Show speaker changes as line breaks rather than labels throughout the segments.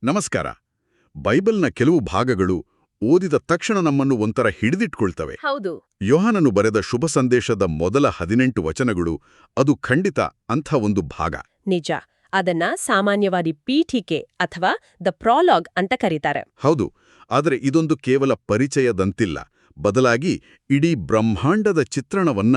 ನಮಸ್ಕಾರ. ಬೈಬಲ್ನ ಕೆಲವು ಭಾಗಗಳು ಓದಿದ ತಕ್ಷಣ ನಮ್ಮನ್ನು ಒಂಥರ ಹಿಡಿದಿಟ್ಕೊಳ್ತವೆ.
ಹೌದು.
ಯೋಹಾನನು ಬರೆದ ಶುಭ ಸಂದೇಶದ ಮೊದಲ 18 ವಚನಗಳು ಅದು ಖಂಡಿತ ಅಂಥ ಒಂದು ಭಾಗ.
ನಿಜ. ಅದನ್ನ ಸಾಮಾನ್ಯವಾಗಿ ಪೀಠಿಕೆ ಅಥವಾ ದ ಪ್ರಾಲಾಗ್ ಅಂತ ಕರೀತಾರೆ.
ಹೌದು, ಆದರೆ ಇದೊಂದು ಕೇವಲ ಪರಿಚಯದಂತಿಲ್ಲ. ಬದಲಾಗಿ ಇಡೀ ಬ್ರಹ್ಮಾಂಡದ ಚಿತ್ರಣವನ್ನ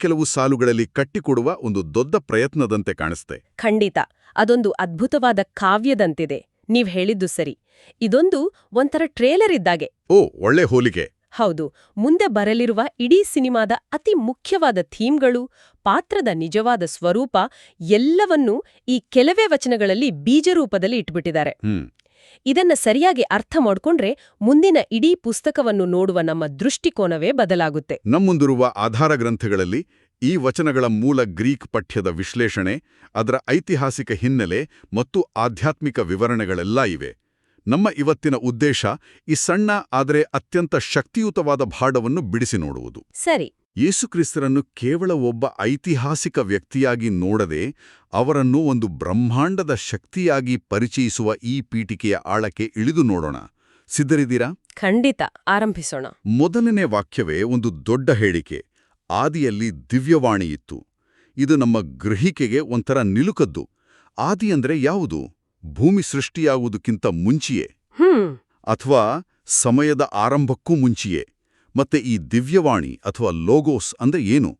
ಕೆಲವು ಸಾಲುಗಳಲ್ಲಿ ಕಟ್ಟಿಕೊಡುವ ಒಂದು ದೊಡ್ಡ ಪ್ರಯತ್ನದಂತೆ ಕಾಣಿಸ್ತೆ.
ಖಂಡಿತ. ಅದೊಂದು ಅದ್ಭುತವಾದ ಕಾವ್ಯದಂತಿದೆ. ನೀವ್ ಹೇಳಿದ್ದು ಸರಿ. ಇದೊಂದು ಒಂಥರ ಟ್ರೇಲರ್ ಇದ್ದಾಗೆ.
ಓ, ಒಳ್ಳೆ ಹೋಲಿಕೆ.
ಹೌದು. ಮುಂದೆ ಬರಲಿರುವ ಇಡೀ ಸಿನಿಮಾದ ಅತಿ ಮುಖ್ಯವಾದ ಥೀಮ್ಗಳು, ಪಾತ್ರದ ನಿಜವಾದ ಸ್ವರೂಪ ಎಲ್ಲವನ್ನೂ ಈ ಕೆಲವೇ ವಚನಗಳಲ್ಲಿ ಬೀಜರೂಪದಲ್ಲಿ ಇಟ್ಬಿಟ್ಟಿದ್ದಾರೆ. ಇದನ್ನ ಸರಿಯಾಗಿ ಅರ್ಥ ಮಾಡ್ಕೊಂಡ್ರೆ ಮುಂದಿನ ಇಡೀ ಪುಸ್ತಕವನ್ನು ನೋಡುವ ನಮ್ಮ ದೃಷ್ಟಿಕೋನವೇ ಬದಲಾಗುತ್ತೆ.
ನಮ್ಮುಂದಿರುವ ಆಧಾರ ಗ್ರಂಥಗಳಲ್ಲಿ ಈ ವಚನಗಳ ಮೂಲ ಗ್ರೀಕ್ ಪಠ್ಯದ ವಿಶ್ಲೇಷಣೆ, ಅದರ ಐತಿಹಾಸಿಕ ಹಿನ್ನೆಲೆ ಮತ್ತು ಆಧ್ಯಾತ್ಮಿಕ ವಿವರಣೆಗಳೆಲ್ಲ ಇವೆ. ನಮ್ಮ ಇವತ್ತಿನ ಉದ್ದೇಶ ಈ ಸಣ್ಣ ಆದರೆ ಅತ್ಯಂತ ಶಕ್ತಿಯುತವಾದ ಭಾಡವನ್ನು ಬಿಡಿಸಿ ನೋಡುವುದು.
ಸರಿ.
ಯೇಸುಕ್ರಿಸ್ತರನ್ನು ಕೇವಲ ಒಬ್ಬ ಐತಿಹಾಸಿಕ ವ್ಯಕ್ತಿಯಾಗಿ ನೋಡದೆ ಅವರನ್ನು ಒಂದು ಬ್ರಹ್ಮಾಂಡದ ಶಕ್ತಿಯಾಗಿ ಪರಿಚಯಿಸುವ ಈ ಪೀಠಿಕೆಯ ಆಳಕ್ಕೆ ಇಳಿದು ನೋಡೋಣ. ಸಿದ್ಧರಿದ್ದೀರಾ?
ಖಂಡಿತ. ಆರಂಭಿಸೋಣ.
ಮೊದಲನೇ ವಾಕ್ಯವೇ ಒಂದು ದೊಡ್ಡ ಹೇಳಿಕೆ. ಆದಿಯಲ್ಲಿ ದಿವ್ಯವಾಣಿ ಇತ್ತು. ಇದು ನಮ್ಮ ಗ್ರಹಿಕೆಗೆ ಒಂಥರ ನಿಲುಕದ್ದು. ಆದಿ ಅಂದ್ರೆ ಯಾವುದು? ಭೂಮಿ ಸೃಷ್ಟಿಯಾಗುವುದಕ್ಕಿಂತ ಮುಂಚಿಯೇ, ಅಥವಾ ಸಮಯದ ಆರಂಭಕ್ಕೂ ಮುಂಚಿಯೇ? ಮತ್ತೆ ಈ ದಿವ್ಯವಾಣಿ ಅಥವಾ ಲೋಗೋಸ್ ಅಂದ್ರೆ ಏನು?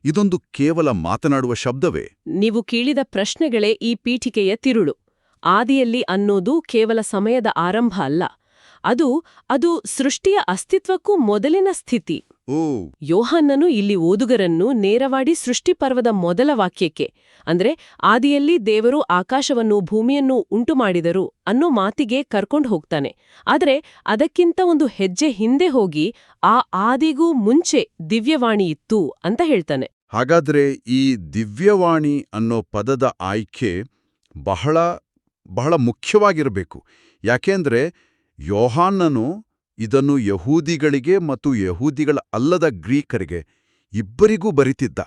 ಇದೊಂದು ಕೇವಲ ಮಾತನಾಡುವ ಶಬ್ದವೇ?
ನೀವು ಕೇಳಿದ ಪ್ರಶ್ನೆಗಳೇ ಈ ಪೀಠಿಕೆಯ ತಿರುಳು. ಆದಿಯಲ್ಲಿ ಅನ್ನೋದು ಕೇವಲ ಸಮಯದ ಆರಂಭ ಅಲ್ಲ. ಅದು ಸೃಷ್ಟಿಯ ಅಸ್ತಿತ್ವಕ್ಕೂ ಮೊದಲಿನ ಸ್ಥಿತಿ. ಯೋಹಾನನು ಇಲ್ಲಿ ಓದುಗರನ್ನು ನೇರವಾಗಿ ಸೃಷ್ಟಿಪರ್ವದ ಮೊದಲ ವಾಕ್ಯಕ್ಕೆ, ಅಂದ್ರೆ ಆದಿಯಲ್ಲಿ ದೇವರು ಆಕಾಶವನ್ನು ಭೂಮಿಯನ್ನು ಉಂಟುಮಾಡಿದರು ಅನ್ನೋ ಮಾತಿಗೆ ಕರ್ಕೊಂಡು ಹೋಗ್ತಾನೆ. ಆದರೆ ಅದಕ್ಕಿಂತ ಒಂದು ಹೆಜ್ಜೆ ಹಿಂದೆ ಹೋಗಿ ಆ ಆದಿಗೂ ಮುಂಚೆ ದಿವ್ಯವಾಣಿ ಇತ್ತು ಅಂತ ಹೇಳ್ತಾನೆ.
ಹಾಗಾದ್ರೆ ಈ ದಿವ್ಯವಾಣಿ ಅನ್ನೋ ಪದದ ಆಯ್ಕೆ ಬಹಳ ಬಹಳ ಮುಖ್ಯವಾಗಿರಬೇಕು. ಯಾಕೆಂದ್ರೆ ಯೋಹಾನನು ಇದನ್ನು ಯಹೂದಿಗಳಿಗೆ ಮತ್ತು ಯಹೂದಿಗಳ ಅಲ್ಲದ ಗ್ರೀಕರಿಗೆ ಇಬ್ಬರಿಗೂ ಬರಿತಿದ್ದ.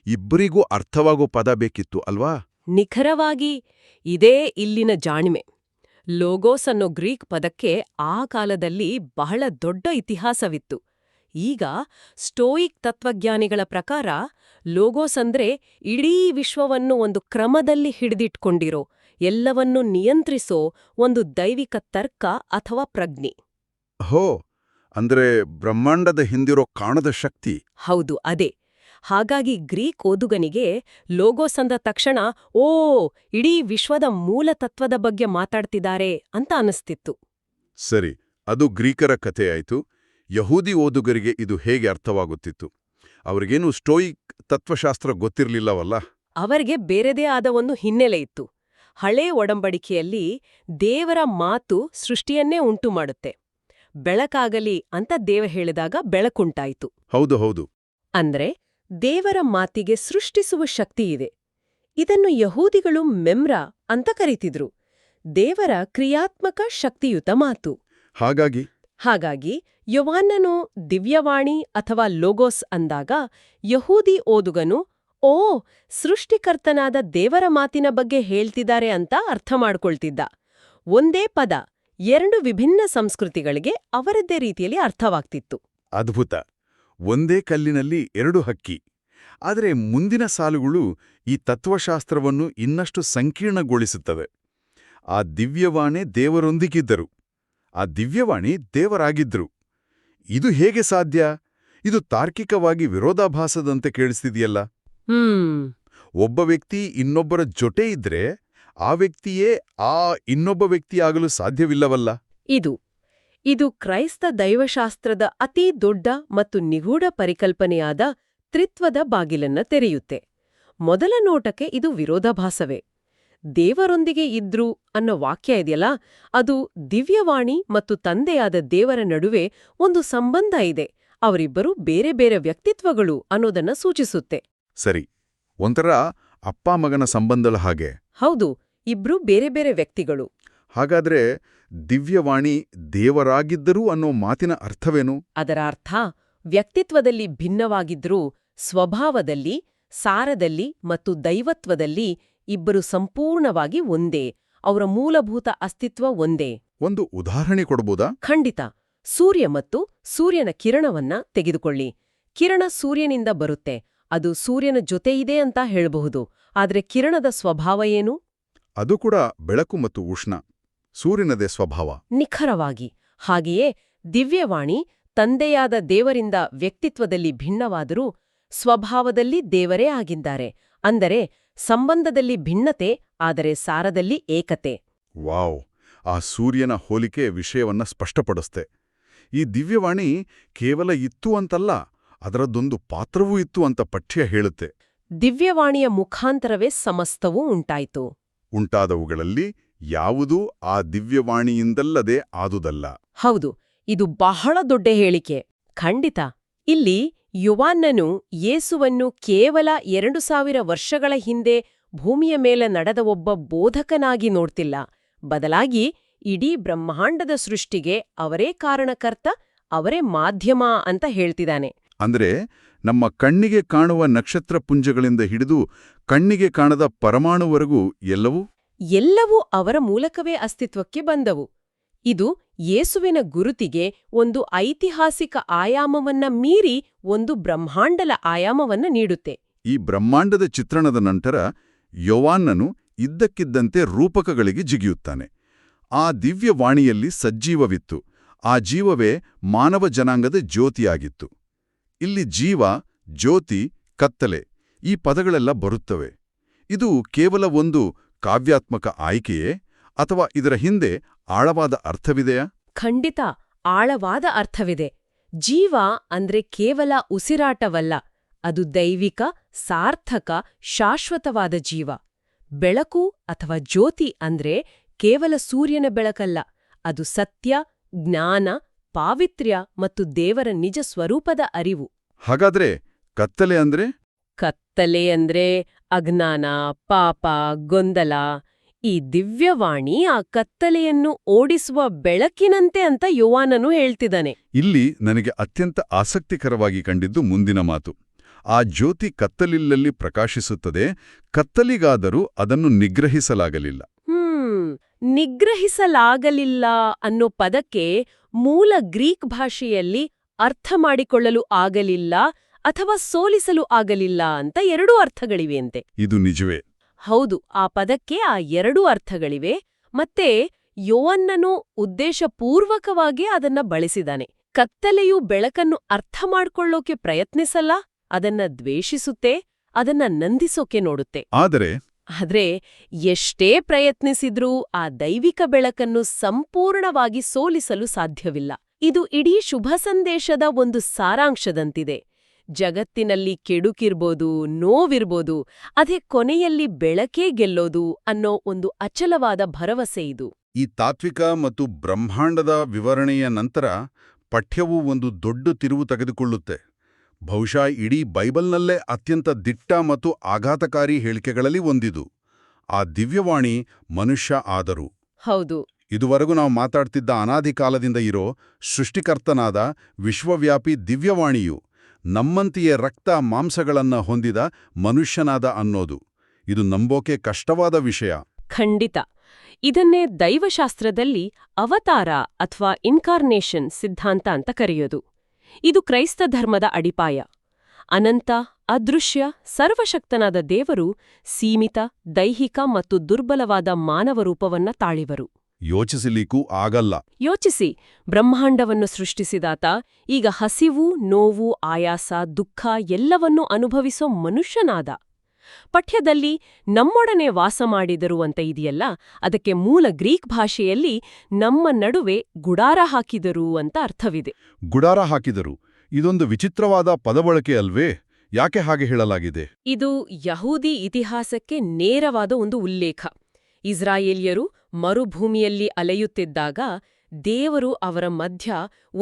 ಇಬ್ಬರಿಗೂ ಅರ್ಥವಾಗೋ ಪದ ಬೇಕಿತ್ತು ಅಲ್ವಾ?
ನಿಖರವಾಗಿ ಇದೇ ಇಲ್ಲಿನ ಜಾಣ್ಮೆ. ಲೋಗೋಸ್ ಅನ್ನೋ ಗ್ರೀಕ್ ಪದಕ್ಕೆ ಆ ಕಾಲದಲ್ಲಿ ಬಹಳ ದೊಡ್ಡ ಇತಿಹಾಸವಿತ್ತು. ಈಗ ಸ್ಟೋಯಿಕ್ ತತ್ವಜ್ಞಾನಿಗಳ ಪ್ರಕಾರ ಲೋಗೋಸ್ ಅಂದ್ರೆ ಇಡೀ ವಿಶ್ವವನ್ನು ಒಂದು ಕ್ರಮದಲ್ಲಿ ಹಿಡಿದಿಟ್ಕೊಂಡಿರೋ, ಎಲ್ಲವನ್ನೂ ನಿಯಂತ್ರಿಸೋ ಒಂದು ದೈವಿಕ ತರ್ಕ ಅಥವಾ ಪ್ರಜ್ಞೆ.
ಹೋ, ಅಂದ್ರೆ ಬ್ರಹ್ಮಾಂಡದ ಹಿಂದಿರೋ ಕಾಣದ ಶಕ್ತಿ.
ಹೌದು, ಅದೇ. ಹಾಗಾಗಿ ಗ್ರೀಕ್ ಓದುಗನಿಗೆ ಲೋಗೋಸ್ ಅಂದ ತಕ್ಷಣ ಓ, ಇಡೀ ವಿಶ್ವದ ಮೂಲ ತತ್ವದ ಬಗ್ಗೆ ಮಾತಾಡ್ತಿದ್ದಾರೆ ಅಂತ ಅನಿಸ್ತಿತ್ತು.
ಸರಿ, ಅದು ಗ್ರೀಕರ ಕಥೆ ಆಯ್ತು. ಯಹೂದಿ ಓದುಗರಿಗೆ ಇದು ಹೇಗೆ ಅರ್ಥವಾಗುತ್ತಿತ್ತು? ಅವರಿಗೇನು ಸ್ಟೋಯಿಕ್ ತತ್ವಶಾಸ್ತ್ರ ಗೊತ್ತಿರ್ಲಿಲ್ಲವಲ್ಲ?
ಅವರಿಗೆ ಬೇರೆದೇ ಆದ ಒಂದು ಹಿನ್ನೆಲೆ ಇತ್ತು. ಹಳೇ ಒಡಂಬಡಿಕೆಯಲ್ಲಿ ದೇವರ ಮಾತು ಸೃಷ್ಟಿಯನ್ನೇ ಉಂಟು ಮಾಡುತ್ತೆ. ಬೆಳಕಾಗಲಿ ಅಂತ ದೇವ ಹೇಳಿದಾಗ ಬೆಳಕುಂಟಾಯಿತು.
ಹೌದು ಹೌದು.
ಅಂದ್ರೆ ದೇವರ ಮಾತಿಗೆ ಸೃಷ್ಟಿಸುವ ಶಕ್ತಿಯಿದೆ. ಇದನ್ನು ಯಹೂದಿಗಳು ಮೆಮ್ರಾ ಅಂತ ಕರೀತಿದ್ರು. ದೇವರ ಕ್ರಿಯಾತ್ಮಕ ಶಕ್ತಿಯುತ ಮಾತು. ಹಾಗಾಗಿ ಯೋಹಾನನು ದಿವ್ಯವಾಣಿ ಅಥವಾ ಲೋಗೋಸ್ ಅಂದಾಗ ಯಹೂದಿ ಓದುಗನು ಓ, ಸೃಷ್ಟಿಕರ್ತನಾದ ದೇವರ ಮಾತಿನ ಬಗ್ಗೆ ಹೇಳ್ತಿದ್ದಾರೆ ಅಂತ ಅರ್ಥ ಮಾಡ್ಕೊಳ್ತಿದ್ದ. ಒಂದೇ ಪದ ಎರಡು ವಿಭಿನ್ನ ಸಂಸ್ಕೃತಿಗಳಿಗೆ ಅವರದ್ದೇ ರೀತಿಯಲ್ಲಿ ಅರ್ಥವಾಗ್ತಿತ್ತು.
ಅದ್ಭುತ. ಒಂದೇ ಕಲ್ಲಿನಲ್ಲಿ ಎರಡು ಹಕ್ಕಿ. ಆದರೆ ಮುಂದಿನ ಸಾಲುಗಳು ಈ ತತ್ವಶಾಸ್ತ್ರವನ್ನು ಇನ್ನಷ್ಟು ಸಂಕೀರ್ಣಗೊಳಿಸುತ್ತವೆ. ಆ ದಿವ್ಯವಾಣಿ ದೇವರೊಂದಿಗಿದ್ದರು. ಆ ದಿವ್ಯವಾಣಿ ದೇವರಾಗಿದ್ರು. ಇದು ಹೇಗೆ ಸಾಧ್ಯ? ಇದು ತಾರ್ಕಿಕವಾಗಿ ವಿರೋಧಾಭಾಸದಂತೆ ಕೇಳಿಸ್ತಿದೆಯಲ್ಲ. ಒಬ್ಬ ವ್ಯಕ್ತಿ ಇನ್ನೊಬ್ಬರ ಜೊತೆ ಇದ್ರೆ ಆ ವ್ಯಕ್ತಿಯೇ ಆ ಇನ್ನೊಬ್ಬ ವ್ಯಕ್ತಿಯಾಗಲು ಸಾಧ್ಯವಿಲ್ಲವಲ್ಲ.
ಇದು ಕ್ರೈಸ್ತ ದೈವಶಾಸ್ತ್ರದ ಅತೀ ದೊಡ್ಡ ಮತ್ತು ನಿಗೂಢ ಪರಿಕಲ್ಪನೆಯಾದ ತ್ರಿತ್ವದ ಬಾಗಿಲನ್ನ ತೆರೆಯುತ್ತೆ. ಮೊದಲ ನೋಟಕ್ಕೆ ಇದು ವಿರೋಧಾಭಾಸವೇ. ದೇವರೊಂದಿಗೆ ಇದ್ರು ಅನ್ನೋ ವಾಕ್ಯ ಇದೆಯಲ್ಲ, ಅದು ದಿವ್ಯವಾಣಿ ಮತ್ತು ತಂದೆಯಾದ ದೇವರ ನಡುವೆ ಒಂದು ಸಂಬಂಧ ಇದೆ, ಅವರಿಬ್ಬರು ಬೇರೆ ಬೇರೆ ವ್ಯಕ್ತಿತ್ವಗಳು ಅನ್ನೋದನ್ನ ಸೂಚಿಸುತ್ತೆ.
ಸರಿ, ಒಂಥರ ಅಪ್ಪ ಮಗನ ಸಂಬಂಧದ ಹಾಗೆ.
ಹೌದು, ಇಬ್ರು ಬೇರೆ ಬೇರೆ ವ್ಯಕ್ತಿಗಳು.
ಹಾಗಾದ್ರೆ ದಿವ್ಯವಾಣಿ ದೇವರಾಗಿದ್ದರು ಅನ್ನೋ ಮಾತಿನ ಅರ್ಥವೇನು?
ಅದರ ಅರ್ಥ ವ್ಯಕ್ತಿತ್ವದಲ್ಲಿ ಭಿನ್ನವಾಗಿದ್ರೂ ಸ್ವಭಾವದಲ್ಲಿ, ಸಾರದಲ್ಲಿ ಮತ್ತು ದೈವತ್ವದಲ್ಲಿ ಇಬ್ಬರು ಸಂಪೂರ್ಣವಾಗಿ ಒಂದೇ, ಅವರ ಮೂಲಭೂತ ಅಸ್ತಿತ್ವ ಒಂದೇ.
ಒಂದು ಉದಾಹರಣೆ ಕೊಡ್ಬೋದಾ?
ಖಂಡಿತ. ಸೂರ್ಯ ಮತ್ತು ಸೂರ್ಯನ ಕಿರಣವನ್ನ ತೆಗೆದುಕೊಳ್ಳಿ. ಕಿರಣ ಸೂರ್ಯನಿಂದ ಬರುತ್ತೆ. ಅದು ಸೂರ್ಯನ ಜೊತೆಯಿದೆ ಅಂತ ಹೇಳಬಹುದು. ಆದ್ರೆ ಕಿರಣದ ಸ್ವಭಾವ ಏನು?
ಅದು ಕೂಡ ಬೆಳಕು ಮತ್ತು ಉಷ್ಣ, ಸೂರ್ಯನದೇ ಸ್ವಭಾವ.
ನಿಖರವಾಗಿ. ಹಾಗೆಯೇ ದಿವ್ಯವಾಣಿ ತಂದೆಯಾದ ದೇವರಿಂದ ವ್ಯಕ್ತಿತ್ವದಲ್ಲಿ ಭಿನ್ನವಾದರೂ ಸ್ವಭಾವದಲ್ಲಿ ದೇವರೇ ಆಗಿದ್ದಾರೆ. ಅಂದರೆ ಸಂಬಂಧದಲ್ಲಿ ಭಿನ್ನತೆ, ಆದರೆ ಸಾರದಲ್ಲಿ ಏಕತೆ.
ವಾವ್! ಆ ಸೂರ್ಯನ ಹೋಲಿಕೆ ವಿಷಯವನ್ನ ಸ್ಪಷ್ಟಪಡಿಸ್ತೆ. ಈ ದಿವ್ಯವಾಣಿ ಕೇವಲ ಇತ್ತು ಅಂತಲ್ಲ, ಅದರದ್ದೊಂದು ಪಾತ್ರವೂ ಇತ್ತು ಅಂತ ಪಠ್ಯ ಹೇಳುತ್ತೆ.
ದಿವ್ಯವಾಣಿಯ ಮುಖಾಂತರವೇ ಸಮಸ್ತವೂ ಉಂಟಾಯಿತು.
ಉಂಟಾದವುಗಳಲ್ಲಿ ಯಾವುದೂ ಆ ದಿವ್ಯವಾಣಿಯಿಂದಲ್ಲದೆ ಆದುದಲ್ಲ.
ಹೌದು, ಇದು ಬಹಳ ದೊಡ್ಡ ಹೇಳಿಕೆ. ಖಂಡಿತ. ಇಲ್ಲಿ ಯೋವಾನ್ನನು ಯೇಸುವನ್ನು ಕೇವಲ 2000 ವರ್ಷಗಳ ಹಿಂದೆ ಭೂಮಿಯ ಮೇಲೆ ನಡೆದ ಒಬ್ಬ ಬೋಧಕನಾಗಿ ನೋಡ್ತಿಲ್ಲ. ಬದಲಾಗಿ ಇಡೀ ಬ್ರಹ್ಮಾಂಡದ ಸೃಷ್ಟಿಗೆ ಅವರೇ ಕಾರಣಕರ್ತ, ಅವರೇ ಮಾಧ್ಯಮ ಅಂತ ಹೇಳ್ತಿದ್ದಾನೆ.
ಅಂದ್ರೆ ನಮ್ಮ ಕಣ್ಣಿಗೆ ಕಾಣುವ ನಕ್ಷತ್ರಪುಂಜಗಳಿಂದ ಹಿಡಿದು ಕಣ್ಣಿಗೆ ಕಾಣದ ಪರಮಾಣುವರೆಗೂ
ಎಲ್ಲವೂ ಅವರ ಮೂಲಕವೇ ಅಸ್ತಿತ್ವಕ್ಕೆ ಬಂದವು. ಇದು ಯೇಸುವಿನ ಗುರುತಿಗೆ ಒಂದು ಐತಿಹಾಸಿಕ ಆಯಾಮವನ್ನ ಮೀರಿ ಒಂದು ಬ್ರಹ್ಮಾಂಡಲ ಆಯಾಮವನ್ನ ನೀಡುತ್ತೆ.
ಈ ಬ್ರಹ್ಮಾಂಡದ ಚಿತ್ರಣದ ನಂತರ ಯೋವಾನ್ನನು ಇದ್ದಕ್ಕಿದ್ದಂತೆ ರೂಪಕಗಳಿಗೆ ಜಿಗಿಯುತ್ತಾನೆ. ಆ ದಿವ್ಯವಾಣಿಯಲ್ಲಿ ಸಜ್ಜೀವವಿತ್ತು. ಆ ಜೀವವೇ ಮಾನವ ಜನಾಂಗದ ಜ್ಯೋತಿಯಾಗಿತ್ತು. ಇಲ್ಲಿ ಜೀವ, ಜ್ಯೋತಿ, ಕತ್ತಲೆ ಈ ಪದಗಳೆಲ್ಲ ಬರುತ್ತವೆ. ಇದು ಕೇವಲ ಒಂದು ಕಾವ್ಯಾತ್ಮಕ ಆಯ್ಕೆಯೇ, ಅಥವಾ ಇದರ ಹಿಂದೆ ಆಳವಾದ ಅರ್ಥವಿದೆಯಾ?
ಖಂಡಿತ ಆಳವಾದ ಅರ್ಥವಿದೆ. ಜೀವ ಅಂದ್ರೆ ಕೇವಲ ಉಸಿರಾಟವಲ್ಲ, ಅದು ದೈವಿಕ, ಸಾರ್ಥಕ, ಶಾಶ್ವತವಾದ ಜೀವ. ಬೆಳಕು ಅಥವಾ ಜ್ಯೋತಿ ಅಂದ್ರೆ ಕೇವಲ ಸೂರ್ಯನ ಬೆಳಕಲ್ಲ, ಅದು ಸತ್ಯ, ಜ್ಞಾನ, ಪಾವಿತ್ರ್ಯ ಮತ್ತು ದೇವರ ನಿಜ ಸ್ವರೂಪದ ಅರಿವು.
ಹಾಗಾದ್ರೆ ಕತ್ತಲೆ ಅಂದ್ರೆ?
ಕತ್ತಲೆ ಅಂದ್ರೆ ಅಜ್ಞಾನ, ಪಾಪ, ಗೊಂದಲ. ಈ ದಿವ್ಯವಾಣಿ ಆ ಕತ್ತಲೆಯನ್ನು ಓಡಿಸುವ ಬೆಳಕಿನಂತೆ ಅಂತ ಯೋವಾನನು ಹೇಳ್ತಿದ್ದಾನೆ.
ಇಲ್ಲಿ ನನಗೆ ಅತ್ಯಂತ ಆಸಕ್ತಿಕರವಾಗಿ ಕಂಡಿದ್ದು ಮುಂದಿನ ಮಾತು. ಆ ಜ್ಯೋತಿ ಕತ್ತಲಿಲ್ಲಲ್ಲಿ ಪ್ರಕಾಶಿಸುತ್ತದೆ, ಕತ್ತಲಿಗಾದರೂ ಅದನ್ನು ನಿಗ್ರಹಿಸಲಾಗಲಿಲ್ಲ.
ನಿಗ್ರಹಿಸಲಾಗಲಿಲ್ಲ ಅನ್ನೋ ಪದಕ್ಕೆ ಮೂಲ ಗ್ರೀಕ್ ಭಾಷೆಯಲ್ಲಿ ಅರ್ಥ ಮಾಡಿಕೊಳ್ಳಲು ಆಗಲಿಲ್ಲ ಅಥವಾ ಸೋಲಿಸಲು ಆಗಲಿಲ್ಲ ಅಂತ 2 ಅರ್ಥಗಳಿವೆಯಂತೆ.
ಇದು ನಿಜವೇ?
ಹೌದು, ಆ ಪದಕ್ಕೆ ಆ 2 ಅರ್ಥಗಳಿವೆ. ಮತ್ತೆ ಯೋವನ್ನನು ಉದ್ದೇಶಪೂರ್ವಕವಾಗಿ ಅದನ್ನ ಬಳಸಿದಾನೆ. ಕತ್ತಲೆಯು ಬೆಳಕನ್ನು ಅರ್ಥ ಮಾಡ್ಕೊಳ್ಳೋಕೆ ಪ್ರಯತ್ನಿಸಲ್ಲ, ಅದನ್ನ ದ್ವೇಷಿಸುತ್ತೆ, ಅದನ್ನ ನಂದಿಸೋಕೆ ನೋಡುತ್ತೆ. ಆದ್ರೆ ಎಷ್ಟೇ ಪ್ರಯತ್ನಿಸಿದ್ರೂ ಆ ದೈವಿಕ ಬೆಳಕನ್ನು ಸಂಪೂರ್ಣವಾಗಿ ಸೋಲಿಸಲು ಸಾಧ್ಯವಿಲ್ಲ. ಇದು ಇಡೀ ಶುಭ ಸಂದೇಶದ ಒಂದು ಸಾರಾಂಶದಂತಿದೆ. ಜಗತ್ತಿನಲ್ಲಿ ಕೆಡುಕಿರ್ಬೋದು, ನೋವಿರ್ಬೋದು, ಅದೇ ಕೊನೆಯಲ್ಲಿ ಬೆಳಕೇ ಗೆಲ್ಲೋದು ಅನ್ನೋ ಒಂದು ಅಚಲವಾದ ಭರವಸೆ ಇದು.
ಈ ತಾತ್ವಿಕ ಮತ್ತು ಬ್ರಹ್ಮಾಂಡದ ವಿವರಣೆಯ ನಂತರ ಪಠ್ಯವು ಒಂದು ದೊಡ್ಡ ತಿರುವು ತೆಗೆದುಕೊಳ್ಳುತ್ತೆ. ಬಹುಶಃ ಇಡೀ ಬೈಬಲ್ನಲ್ಲೇ ಅತ್ಯಂತ ದಿಟ್ಟ ಮತ್ತು ಆಘಾತಕಾರಿ ಹೇಳಿಕೆಗಳಲ್ಲಿ ಒಂದಿದು. ಆ ದಿವ್ಯವಾಣಿ ಮನುಷ್ಯ ಆದರು.
ಹೌದು.
ಇದುವರೆಗೂ ನಾವು ಮಾತಾಡ್ತಿದ್ದ ಅನಾದಿ ಕಾಲದಿಂದ ಇರೋ ಸೃಷ್ಟಿಕರ್ತನಾದ ವಿಶ್ವವ್ಯಾಪಿ ದಿವ್ಯವಾಣಿಯು ನಮ್ಮಂತೆಯೇ ರಕ್ತ ಮಾಂಸಗಳನ್ನ ಹೊಂದಿದ ಮನುಷ್ಯನಾದ ಅನ್ನೋದು. ಇದು ನಂಬೋಕೆ ಕಷ್ಟವಾದ ವಿಷಯ.
ಖಂಡಿತ. ಇದನ್ನೇ ದೈವಶಾಸ್ತ್ರದಲ್ಲಿ ಅವತಾರ ಅಥವಾ ಇನ್ಕಾರ್ನೇಷನ್ ಸಿದ್ಧಾಂತ ಅಂತ ಕರೆಯೋದು. ಇದು ಕ್ರೈಸ್ತ ಧರ್ಮದ ಅಡಿಪಾಯ. ಅನಂತ, ಅದೃಶ್ಯ, ಸರ್ವಶಕ್ತನಾದ ದೇವರು ಸೀಮಿತ, ದೈಹಿಕ ಮತ್ತು ದುರ್ಬಲವಾದ ಮಾನವ ರೂಪವನ್ನ ತಾಳಿವರು.
ಯೋಚಿಸಲಿಕ್ಕೂ ಆಗಲ್ಲ.
ಯೋಚಿಸಿ, ಬ್ರಹ್ಮಾಂಡವನ್ನು ಸೃಷ್ಟಿಸಿದಾತ ಈಗ ಹಸಿವು, ನೋವು, ಆಯಾಸ, ದುಃಖ ಎಲ್ಲವನ್ನೂ ಅನುಭವಿಸೋ ಮನುಷ್ಯನಾದ. ಪಠ್ಯದಲ್ಲಿ ನಮ್ಮೊಡನೆ ವಾಸ ಮಾಡಿದರು ಅಂತ ಇದೆಯಲ್ಲ, ಅದಕ್ಕೆ ಮೂಲ ಗ್ರೀಕ್ ಭಾಷೆಯಲ್ಲಿ ನಮ್ಮ ನಡುವೆ ಗುಡಾರ ಹಾಕಿದರು ಅಂತ ಅರ್ಥವಿದೆ.
ಗುಡಾರ ಹಾಕಿದರು, ಇದೊಂದು ವಿಚಿತ್ರವಾದ ಪದಬಳಕೆ ಅಲ್ವೇ? ಯಾಕೆ ಹಾಗೆ ಹೇಳಲಾಗಿದೆ?
ಇದು ಯಹೂದಿ ಇತಿಹಾಸಕ್ಕೆ ನೇರವಾದ ಒಂದು ಉಲ್ಲೇಖ. ಇಸ್ರಾಯೇಲ್ಯರು ಮರುಭೂಮಿಯಲ್ಲಿ ಅಲೆಯುತ್ತಿದ್ದಾಗ ದೇವರು ಅವರ ಮಧ್ಯ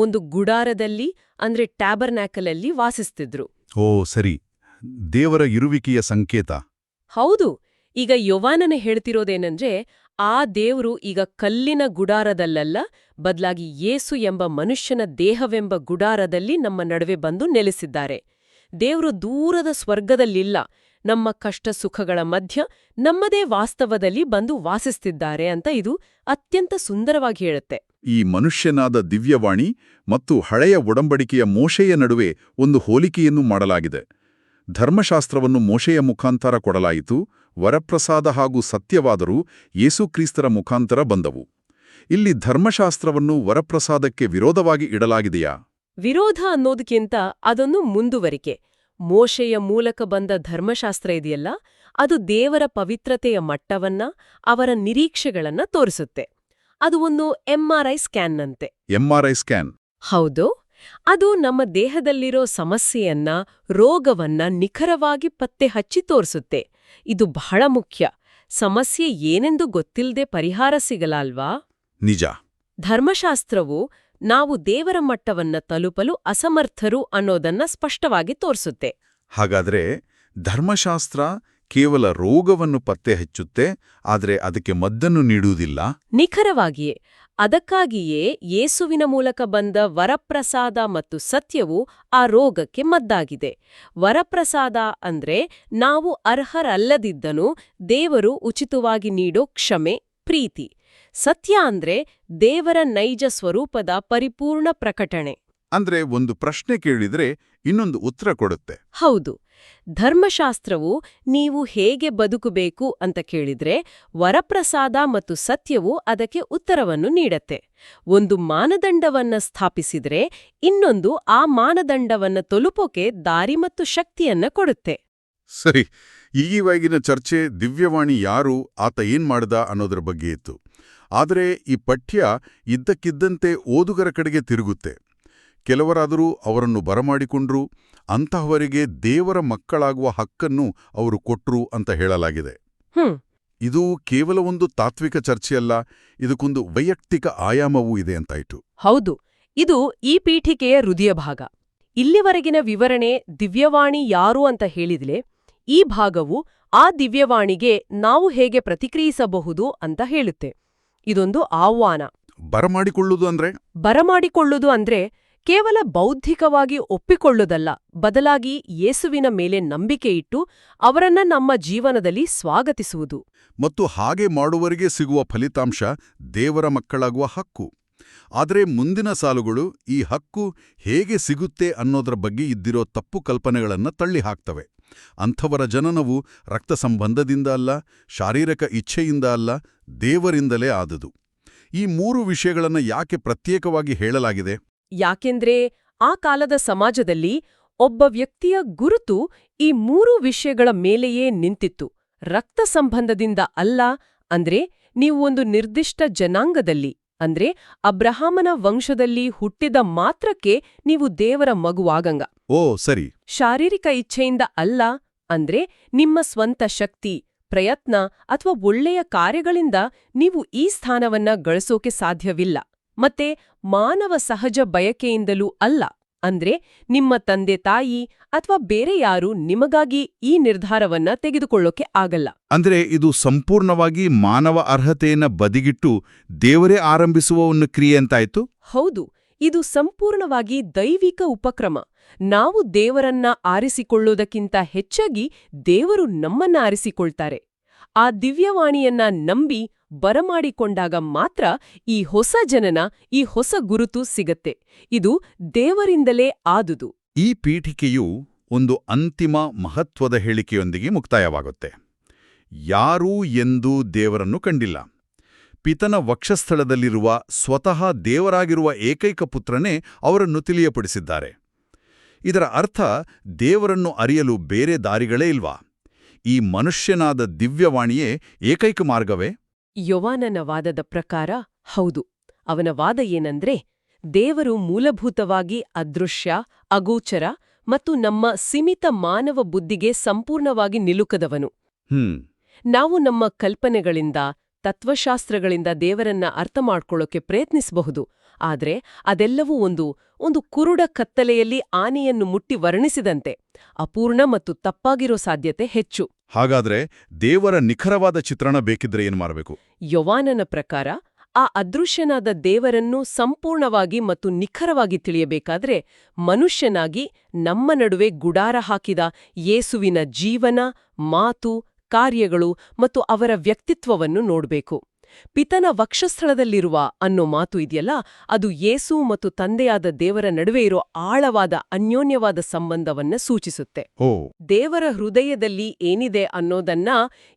ಒಂದು ಗುಡಾರದಲ್ಲಿ ಅಂದ್ರೆ ಟ್ಯಾಬರ್ನ್ಯಾಕಲಲ್ಲಿ ವಾಸಿಸ್ತಿದ್ರು.
ಓ ಸರಿ, ದೇವರ ಇರುವಿಕೆಯ ಸಂಕೇತ.
ಹೌದು. ಈಗ ಯೋವಾನನೇ ಹೇಳ್ತಿರೋದೇನಂದ್ರೆ ಆ ದೇವರು ಈಗ ಕಲ್ಲಿನ ಗುಡಾರದಲ್ಲಲ್ಲ, ಬದಲಾಗಿ ಯೇಸು ಎಂಬ ಮನುಷ್ಯನ ದೇಹವೆಂಬ ಗುಡಾರದಲ್ಲಿ ನಮ್ಮ ನಡುವೆ ಬಂದು ನೆಲೆಸಿದ್ದಾರೆ. ದೇವರು ದೂರದ ಸ್ವರ್ಗದಲ್ಲಿಲ್ಲ, ನಮ್ಮ ಕಷ್ಟ ಸುಖಗಳ ಮಧ್ಯ ನಮ್ಮದೇ ವಾಸ್ತವದಲ್ಲಿ ಬಂದು ವಾಸಿಸ್ತಿದ್ದಾರೆ ಅಂತ ಇದು ಅತ್ಯಂತ ಸುಂದರವಾಗಿ ಹೇಳುತ್ತೆ.
ಈ ಮನುಷ್ಯನಾದ ದಿವ್ಯವಾಣಿ ಮತ್ತು ಹಳೆಯ ಒಡಂಬಡಿಕೆಯ ಮೋಶೆಯ ನಡುವೆ ಒಂದು ಹೋಲಿಕೆಯನ್ನು ಮಾಡಲಾಗಿದೆ. ಧರ್ಮಶಾಸ್ತ್ರವನ್ನು ಮೋಶೆಯ ಮುಖಾಂತರ ಕೊಡಲಾಯಿತು, ವರಪ್ರಸಾದ ಹಾಗೂ ಸತ್ಯವಾದರೂ ಯೇಸುಕ್ರಿಸ್ತರ ಮುಖಾಂತರ ಬಂದವು. ಇಲ್ಲಿ ಧರ್ಮಶಾಸ್ತ್ರವನ್ನು ವರಪ್ರಸಾದಕ್ಕೆ ವಿರೋಧವಾಗಿ ಇಡಲಾಗಿದೆಯಾ?
ವಿರೋಧ ಅನ್ನೋದಕ್ಕಿಂತ ಅದೊಂದು ಮುಂದುವರಿಕೆ. ಮೋಶೆಯ ಮೂಲಕ ಬಂದ ಧರ್ಮಶಾಸ್ತ್ರ ಇದೆಯಲ್ಲ, ಅದು ದೇವರ ಪವಿತ್ರತೆಯ ಮಟ್ಟವನ್ನ, ಅವರ ನಿರೀಕ್ಷೆಗಳನ್ನ ತೋರಿಸುತ್ತೆ. ಅದು ಒಂದು MRI ಸ್ಕ್ಯಾನ್ನಂತೆ.
MRI scan?
ಹೌದು. ಅದು ನಮ್ಮ ದೇಹದಲ್ಲಿರೋ ಸಮಸ್ಯೆಯನ್ನ, ರೋಗವನ್ನ ನಿಖರವಾಗಿ ಪತ್ತೆ ಹಚ್ಚಿ ತೋರಿಸುತ್ತೆ. ಇದು ಬಹಳ ಮುಖ್ಯ. ಸಮಸ್ಯೆ ಏನೆಂದು ಗೊತ್ತಿಲ್ಲದೆ ಪರಿಹಾರ ಸಿಗಲ್ಲ ಅಲ್ವಾ?
ನಿಜ.
ಧರ್ಮಶಾಸ್ತ್ರವು ನಾವು ದೇವರ ಮಟ್ಟವನ್ನ ತಲುಪಲು ಅಸಮರ್ಥರು ಅನ್ನೋದನ್ನ ಸ್ಪಷ್ಟವಾಗಿ ತೋರಿಸುತ್ತೆ.
ಹಾಗಾದ್ರೆ ಧರ್ಮಶಾಸ್ತ್ರ ಕೇವಲ ರೋಗವನ್ನು ಪತ್ತೆ ಹಚ್ಚುತ್ತೆ, ಆದರೆ ಅದಕ್ಕೆ ಮದ್ದನ್ನು ನೀಡುವುದಿಲ್ಲ?
ನಿಖರವಾಗಿಯೇ. ಅದಕ್ಕಾಗಿಯೇ ಯೇಸುವಿನ ಮೂಲಕ ಬಂದ ವರಪ್ರಸಾದ ಮತ್ತು ಸತ್ಯವು ಆ ರೋಗಕ್ಕೆ ಮದ್ದಾಗಿದೆ. ವರಪ್ರಸಾದ ಅಂದ್ರೆ ನಾವು ಅರ್ಹರಲ್ಲದಿದ್ದನು ದೇವರು ಉಚಿತವಾಗಿ ನೀಡೋ ಕ್ಷಮೆ, ಪ್ರೀತಿ. ಸತ್ಯ ಅಂದ್ರೆ ದೇವರ ನೈಜ ಸ್ವರೂಪದ ಪರಿಪೂರ್ಣ ಪ್ರಕಟಣೆ.
ಅಂದ್ರೆ ಒಂದು ಪ್ರಶ್ನೆ ಕೇಳಿದ್ರೆ ಇನ್ನೊಂದು ಉತ್ತರ ಕೊಡುತ್ತೆ.
ಹೌದು. ಧರ್ಮಶಾಸ್ತ್ರವು ನೀವು ಹೇಗೆ ಬದುಕಬೇಕು ಅಂತ ಕೇಳಿದ್ರೆ, ವರಪ್ರಸಾದ ಮತ್ತು ಸತ್ಯವು ಅದಕ್ಕೆ ಉತ್ತರವನ್ನು ನೀಡತ್ತೆ. ಒಂದು ಮಾನದಂಡವನ್ನ ಸ್ಥಾಪಿಸಿದ್ರೆ ಇನ್ನೊಂದು ಆ ಮಾನದಂಡವನ್ನ ತಲುಪೋಕೆ ದಾರಿ ಮತ್ತು ಶಕ್ತಿಯನ್ನ ಕೊಡುತ್ತೆ.
ಸರಿ, ಈಗಿನ ಚರ್ಚೆ ದಿವ್ಯವಾಣಿ ಯಾರು, ಆತ ಏನ್ ಮಾಡ್ದ ಅನ್ನೋದ್ರ ಬಗ್ಗೆ ಇತ್ತು. ಆದರೆ ಈ ಪಠ್ಯ ಇದ್ದಕ್ಕಿದ್ದಂತೆ ಓದುಗರ ಕಡೆಗೆ ತಿರುಗುತ್ತೆ. ಕೆಲವರಾದರೂ ಅವರನ್ನು ಬರಮಾಡಿಕೊಂಡ್ರು, ಅಂತಹವರಿಗೆ ದೇವರ ಮಕ್ಕಳಾಗುವ ಹಕ್ಕನ್ನು ಅವರು ಕೊಟ್ರು ಅಂತ ಹೇಳಲಾಗಿದೆ. ಇದು ಕೇವಲ ಒಂದು ತಾತ್ವಿಕ ಚರ್ಚೆಯಲ್ಲ, ಇದಕ್ಕೊಂದು ವೈಯಕ್ತಿಕ ಆಯಾಮವೂ ಇದೆ ಅಂತಾಯ್ತು.
ಹೌದು. ಇದು ಈ ಪೀಠಿಕೆಯ ಹೃದಯ ಭಾಗ. ಇಲ್ಲಿವರೆಗಿನ ವಿವರಣೆ ದಿವ್ಯವಾಣಿ ಯಾರು ಅಂತ ಹೇಳಿದ್ಲೆ, ಈ ಭಾಗವು ಆ ದಿವ್ಯವಾಣಿಗೆ ನಾವು ಹೇಗೆ ಪ್ರತಿಕ್ರಿಯಿಸಬಹುದು ಅಂತ ಹೇಳುತ್ತೆ. ಇದೊಂದು ಆಹ್ವಾನ. ಬರಮಾಡಿಕೊಳ್ಳುವುದು ಅಂದ್ರೆ ಕೇವಲ ಬೌದ್ಧಿಕವಾಗಿ ಒಪ್ಪಿಕೊಳ್ಳುವುದಲ್ಲ, ಬದಲಾಗಿ ಯೇಸುವಿನ ಮೇಲೆ ನಂಬಿಕೆ ಇಟ್ಟು ಅವರನ್ನ ನಮ್ಮ ಜೀವನದಲ್ಲಿ ಸ್ವಾಗತಿಸುವುದು.
ಮತ್ತು ಹಾಗೆ ಮಾಡುವವರಿಗೆ ಸಿಗುವ ಫಲಿತಾಂಶ ದೇವರ ಮಕ್ಕಳಾಗುವ ಹಕ್ಕು. ಆದರೆ ಮುಂದಿನ ಸಾಲುಗಳು ಈ ಹಕ್ಕು ಹೇಗೆ ಸಿಗುತ್ತೆ ಅನ್ನೋದ್ರ ಬಗ್ಗೆ ಇದ್ದಿರೋ ತಪ್ಪು ಕಲ್ಪನೆಗಳನ್ನ ತಳ್ಳಿಹಾಕ್ತವೆ. ಅಂಥವರ ಜನನವು ರಕ್ತ ಸಂಬಂಧದಿಂದ ಅಲ್ಲ, ಶಾರೀರಿಕ ಇಚ್ಛೆಯಿಂದ ಅಲ್ಲ, ದೇವರಿಂದಲೇ ಆದುದು. ಈ ಮೂರು ವಿಷಯಗಳನ್ನು ಯಾಕೆ ಪ್ರತ್ಯೇಕವಾಗಿ ಹೇಳಲಾಗಿದೆ?
ಯಾಕೆಂದ್ರೆ ಆ ಕಾಲದ ಸಮಾಜದಲ್ಲಿ ಒಬ್ಬ ವ್ಯಕ್ತಿಯ ಗುರುತು ಈ ಮೂರೂ ವಿಷಯಗಳ ಮೇಲೆಯೇ ನಿಂತಿತ್ತು. ರಕ್ತ ಸಂಬಂಧದಿಂದ ಅಲ್ಲ, ಅಂದ್ರೆ ನೀವು ಒಂದು ನಿರ್ದಿಷ್ಟ ಜನಾಂಗದಲ್ಲಿ, ಅಂದ್ರೆ ಅಬ್ರಹಾಮನ ವಂಶದಲ್ಲಿ ಹುಟ್ಟಿದ ಮಾತ್ರಕ್ಕೆ ನೀವು ದೇವರ ಮಗುವಾಗಂಗ.
ಓ ಸರಿ.
ಶಾರೀರಿಕ ಇಚ್ಛೆಯಿಂದ ಅಲ್ಲ, ಅಂದ್ರೆ ನಿಮ್ಮ ಸ್ವಂತ ಶಕ್ತಿ, ಪ್ರಯತ್ನ ಅಥವಾ ಒಳ್ಳೆಯ ಕಾರ್ಯಗಳಿಂದ ನೀವು ಈ ಸ್ಥಾನವನ್ನ ಗಳಿಸೋಕೆ ಸಾಧ್ಯವಿಲ್ಲ. ಮತ್ತೆ ಮಾನವ ಸಹಜ ಬಯಕೆಯಿಂದಲೂ ಅಲ್ಲ, ಅಂದ್ರೆ ನಿಮ್ಮ ತಂದೆ ತಾಯಿ ಅಥವಾ ಬೇರೆ ಯಾರೂ ನಿಮಗಾಗಿ ಈ ನಿರ್ಧಾರವನ್ನ ತೆಗೆದುಕೊಳ್ಳೋಕೆ ಆಗಲ್ಲ.
ಅಂದ್ರೆ ಇದು ಸಂಪೂರ್ಣವಾಗಿ ಮಾನವ ಅರ್ಹತೆಯನ್ನ ಬದಿಗಿಟ್ಟು ದೇವರೇ ಆರಂಭಿಸುವ ಒಂದು ಕ್ರಿಯೆ ಅಂತಾಯ್ತು?
ಹೌದು. ಇದು ಸಂಪೂರ್ಣವಾಗಿ ದೈವಿಕ ಉಪಕ್ರಮ. ನಾವು ದೇವರನ್ನ ಆರಿಸಿಕೊಳ್ಳೋದಕ್ಕಿಂತ ಹೆಚ್ಚಾಗಿ ದೇವರು ನಮ್ಮನ್ನ ಆರಿಸಿಕೊಳ್ತಾರೆ. ಆ ದಿವ್ಯವಾಣಿಯನ್ನ ನಂಬಿ ಬರಮಾಡಿಕೊಂಡಾಗ ಮಾತ್ರ ಈ ಹೊಸ ಜನನ, ಈ ಹೊಸ ಗುರುತು ಸಿಗತ್ತೆ. ಇದು ದೇವರಿಂದಲೇ ಆದುದು.
ಈ ಪೀಠಿಕೆಯು ಒಂದು ಅಂತಿಮ ಮಹತ್ವದ ಹೇಳಿಕೆಯೊಂದಿಗೆ ಮುಕ್ತಾಯವಾಗುತ್ತೆ. ಯಾರೂ ಎಂದೂ ದೇವರನ್ನು ಕಂಡಿಲ್ಲ. ಪಿತನ ವಕ್ಷಸ್ಥಳದಲ್ಲಿರುವ ಸ್ವತಃ ದೇವರಾಗಿರುವ ಏಕೈಕ ಪುತ್ರನೇ ಅವರನ್ನು ತಿಳಿಯಪಡಿಸಿದ್ದಾರೆ. ಇದರ ಅರ್ಥ ದೇವರನ್ನು ಅರಿಯಲು ಬೇರೆ ದಾರಿಗಳೇ ಇಲ್ವಾ? ಈ ಮನುಷ್ಯನಾದ ದಿವ್ಯವಾಣಿಯೇ ಏಕೈಕ ಮಾರ್ಗವೇ?
ಯೋವಾನನ ವಾದದ ಪ್ರಕಾರ ಹೌದು. ಅವನ ವಾದ ಏನಂದ್ರೆ, ದೇವರು ಮೂಲಭೂತವಾಗಿ ಅದೃಶ್ಯ, ಅಗೋಚರ ಮತ್ತು ನಮ್ಮ ಸೀಮಿತ ಮಾನವ ಬುದ್ಧಿಗೆ ಸಂಪೂರ್ಣವಾಗಿ ನಿಲುಕದವನು. ನಾವು ನಮ್ಮ ಕಲ್ಪನೆಗಳಿಂದ, ತತ್ವಶಾಸ್ತ್ರಗಳಿಂದ ದೇವರನ್ನ ಅರ್ಥ ಮಾಡ್ಕೊಳ್ಳೋಕೆ ಪ್ರಯತ್ನಿಸಬಹುದು. ಆದ್ರೆ ಅದೆಲ್ಲವೂ ಒಂದು ಕುರುಡ ಕತ್ತಲೆಯಲ್ಲಿ ಆನೆಯನ್ನು ಮುಟ್ಟಿ ವರ್ಣಿಸಿದಂತೆ ಅಪೂರ್ಣ ಮತ್ತು ತಪ್ಪಾಗಿರೋ ಸಾಧ್ಯತೆ ಹೆಚ್ಚು.
ಹಾಗಾದ್ರೆ ದೇವರ ನಿಖರವಾದ ಚಿತ್ರಣ ಬೇಕಿದ್ರೆ ಏನು ಮಾಡಬೇಕು?
ಯೋವಾನನ ಪ್ರಕಾರ ಆ ಅದೃಶ್ಯನಾದ ದೇವರನ್ನು ಸಂಪೂರ್ಣವಾಗಿ ಮತ್ತು ನಿಖರವಾಗಿ ತಿಳಿಯಬೇಕಾದ್ರೆ ಮನುಷ್ಯನಾಗಿ ನಮ್ಮ ನಡುವೆ ಗುಡಾರ ಹಾಕಿದ ಯೇಸುವಿನ ಜೀವನ, ಮಾತು, ಕಾರ್ಯಗಳು ಮತ್ತು ಅವರ ವ್ಯಕ್ತಿತ್ವವನ್ನು ನೋಡ್ಬೇಕು. ಪಿತನ ವಕ್ಷಸ್ಥಳದಲ್ಲಿರುವ ಅನ್ನೋ ಮಾತು ಇದೆಯಲ್ಲ, ಅದು ಯೇಸು ಮತ್ತು ತಂದೆಯಾದ ದೇವರ ನಡುವೆ ಇರೋ ಆಳವಾದ ಅನ್ಯೋನ್ಯವಾದ ಸಂಬಂಧವನ್ನ ಸೂಚಿಸುತ್ತೆ. ದೇವರ ಹೃದಯದಲ್ಲಿ ಏನಿದೆ ಅನ್ನೋದನ್ನ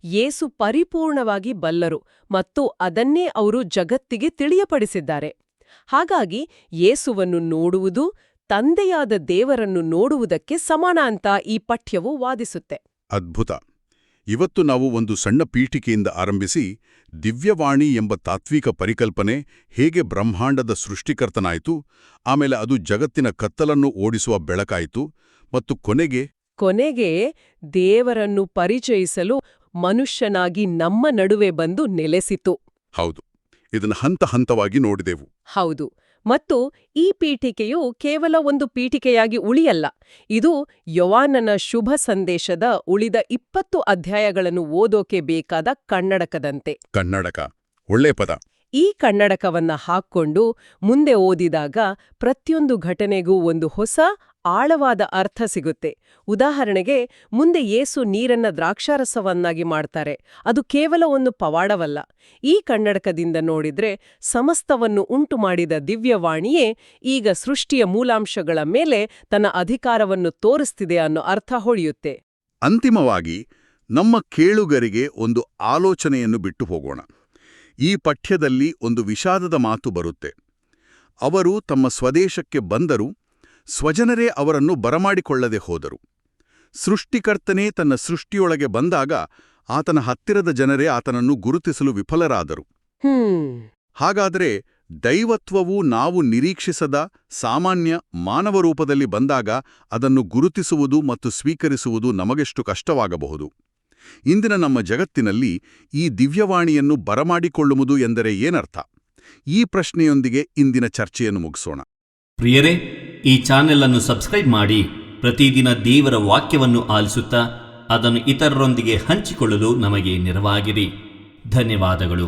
ಯೇಸು ಪರಿಪೂರ್ಣವಾಗಿ ಬಲ್ಲರು ಮತ್ತು ಅದನ್ನೇ ಅವರು ಜಗತ್ತಿಗೆ ತಿಳಿಯಪಡಿಸಿದ್ದಾರೆ. ಹಾಗಾಗಿ ಯೇಸುವನ್ನು ನೋಡುವುದು ತಂದೆಯಾದ ದೇವರನ್ನು ನೋಡುವುದಕ್ಕೆ ಸಮಾನ ಅಂತ ಈ ಪಠ್ಯವು ವಾದಿಸುತ್ತೆ.
ಅದ್ಭುತ. ಇವತ್ತು ನಾವು ಒಂದು ಸಣ್ಣ ಪೀಠಿಕೆಯಿಂದ ಆರಂಭಿಸಿ ದಿವ್ಯವಾಣಿ ಎಂಬ ತಾತ್ವಿಕ ಪರಿಕಲ್ಪನೆ ಹೇಗೆ ಬ್ರಹ್ಮಾಂಡದ ಸೃಷ್ಟಿಕರ್ತನಾಯಿತು, ಆಮೇಲೆ ಅದು ಜಗತ್ತಿನ ಕತ್ತಲನ್ನು ಓಡಿಸುವ ಬೆಳಕಾಯಿತು, ಮತ್ತು ಕೊನೆಗೆ ದೇವರನ್ನು ಪರಿಚಯಿಸಲು ಮನುಷ್ಯನಾಗಿ ನಮ್ಮ ನಡುವೆ ಬಂದು ನೆಲೆಸಿತು. ಹೌದು, ಇದನ್ನು ಹಂತ ಹಂತವಾಗಿ ನೋಡಿದೆವು.
ಹೌದು. ಮತ್ತು ಈ ಪೀಠಿಕೆಯು ಕೇವಲ ಒಂದು ಪೀಠಿಕೆಯಾಗಿ ಉಳಿಯಲ್ಲ. ಇದು ಯೋವಾನನ ಶುಭ ಸಂದೇಶದ ಉಳಿದ 20 ಅಧ್ಯಾಯಗಳನ್ನು ಓದೋಕೆ ಬೇಕಾದ ಕನ್ನಡಕದಂತೆ.
ಕನ್ನಡಕ, ಒಳ್ಳೆ ಪದ.
ಈ ಕನ್ನಡಕವನ್ನ ಹಾಕ್ಕೊಂಡು ಮುಂದೆ ಓದಿದಾಗ ಪ್ರತಿಯೊಂದು ಘಟನೆಗೂ ಒಂದು ಹೊಸ ಆಳವಾದ ಅರ್ಥ ಸಿಗುತ್ತೆ. ಉದಾಹರಣೆಗೆ, ಮುಂದೆ ಯೇಸು ನೀರನ್ನ ದ್ರಾಕ್ಷಾರಸವನ್ನಾಗಿ ಮಾಡ್ತಾರೆ. ಅದು ಕೇವಲ ಒಂದು ಪವಾಡವಲ್ಲ. ಈ ಕನ್ನಡಕದಿಂದ ನೋಡಿದ್ರೆ ಸಮಸ್ತವನ್ನು ಉಂಟು ಮಾಡಿದ ದಿವ್ಯವಾಣಿಯೇ ಈಗ ಸೃಷ್ಟಿಯ ಮೂಲಾಂಶಗಳ ಮೇಲೆ ತನ್ನ ಅಧಿಕಾರವನ್ನು ತೋರಿಸ್ತಿದೆ ಅನ್ನೋ ಅರ್ಥ ಹೊಳೆಯುತ್ತೆ.
ಅಂತಿಮವಾಗಿ ನಮ್ಮ ಕೇಳುಗರಿಗೆ ಒಂದು ಆಲೋಚನೆಯನ್ನು ಬಿಟ್ಟು ಹೋಗೋಣ. ಈ ಪಠ್ಯದಲ್ಲಿ ಒಂದು ವಿಷಾದದ ಮಾತು ಬರುತ್ತೆ. ಅವರು ತಮ್ಮ ಸ್ವದೇಶಕ್ಕೆ ಬಂದರು, ಸ್ವಜನರೇ ಅವರನ್ನು ಬರಮಾಡಿಕೊಳ್ಳದೆ ಹೋದರು. ಸೃಷ್ಟಿಕರ್ತನೇ ತನ್ನ ಸೃಷ್ಟಿಯೊಳಗೆ ಬಂದಾಗ ಆತನ ಹತ್ತಿರದ ಜನರೇ ಆತನನ್ನು ಗುರುತಿಸಲು ವಿಫಲರಾದರು. ಹಾಗಾದರೆ ದೈವತ್ವವು ನಾವು ನಿರೀಕ್ಷಿಸದ ಸಾಮಾನ್ಯ ಮಾನವ ರೂಪದಲ್ಲಿ ಬಂದಾಗ ಅದನ್ನು ಗುರುತಿಸುವುದು ಮತ್ತು ಸ್ವೀಕರಿಸುವುದು ನಮಗೆಷ್ಟು ಕಷ್ಟವಾಗಬಹುದು? ಇಂದಿನ ನಮ್ಮ ಜಗತ್ತಿನಲ್ಲಿ ಈ ದಿವ್ಯವಾಣಿಯನ್ನು ಬರಮಾಡಿಕೊಳ್ಳುವುದು ಎಂದರೆ ಏನರ್ಥ? ಈ ಪ್ರಶ್ನೆಯೊಂದಿಗೆ ಇಂದಿನ ಚರ್ಚೆಯನ್ನು ಮುಗಿಸೋಣ.
ಪ್ರಿಯರೇ, ಈ ಚಾನೆಲ್ ಅನ್ನು ಸಬ್ಸ್ಕ್ರೈಬ್ ಮಾಡಿ ಪ್ರತಿದಿನ ದೇವರ ವಾಕ್ಯವನ್ನು ಆಲಿಸುತ್ತಾ ಅದನ್ನು ಇತರರೊಂದಿಗೆ ಹಂಚಿಕೊಳ್ಳಲು ನಮಗೆ ನೆರವಾಗಿರಿ. ಧನ್ಯವಾದಗಳು.